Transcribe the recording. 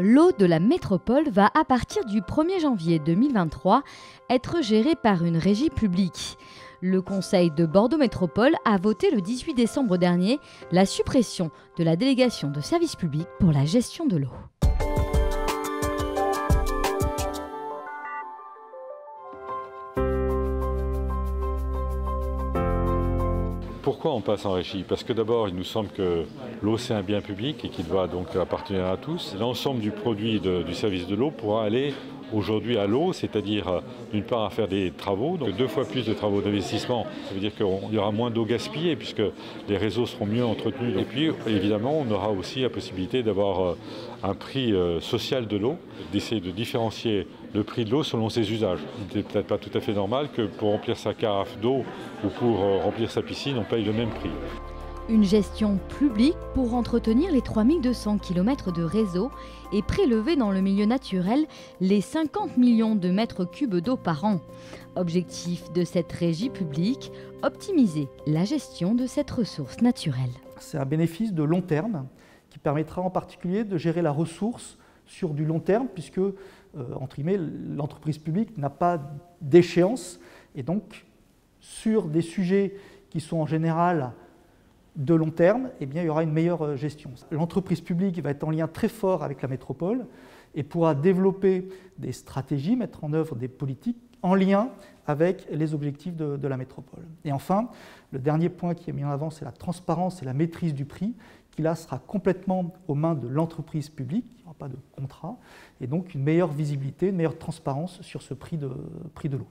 L'eau de la métropole va à partir du 1er janvier 2023 être gérée par une régie publique. Le Conseil de Bordeaux Métropole a voté le 18 décembre dernier la suppression de la délégation de service public pour la gestion de l'eau. Pourquoi on passe en régie? Parce que d'abord, il nous semble que l'eau, c'est un bien public et qu'il doit donc appartenir à tous. L'ensemble du produit du service de l'eau pourra aller aujourd'hui à l'eau, c'est-à-dire d'une part à faire des travaux, donc 2 fois plus de travaux d'investissement. Ça veut dire qu'il y aura moins d'eau gaspillée puisque les réseaux seront mieux entretenus. Et puis, évidemment, on aura aussi la possibilité d'avoir un prix social de l'eau, d'essayer de différencier le prix de l'eau selon ses usages. Il n'est peut-être pas tout à fait normal que pour remplir sa carafe d'eau ou pour remplir sa piscine, on paye le même prix. Une gestion publique pour entretenir les 3200 km de réseau et prélever dans le milieu naturel les 50 millions de mètres cubes d'eau par an. Objectif de cette régie publique, optimiser la gestion de cette ressource naturelle. C'est un bénéfice de long terme qui permettra en particulier de gérer la ressource sur du long terme puisque, entre guillemets, l'entreprise publique n'a pas d'échéance et donc sur des sujets qui sont en général de long terme, eh bien, il y aura une meilleure gestion. L'entreprise publique va être en lien très fort avec la métropole et pourra développer des stratégies, mettre en œuvre des politiques en lien avec les objectifs de la métropole. Et enfin, le dernier point qui est mis en avant, c'est la transparence et la maîtrise du prix, qui là sera complètement aux mains de l'entreprise publique, il n'y aura pas de contrat, et donc une meilleure visibilité, une meilleure transparence sur ce prix de l'eau.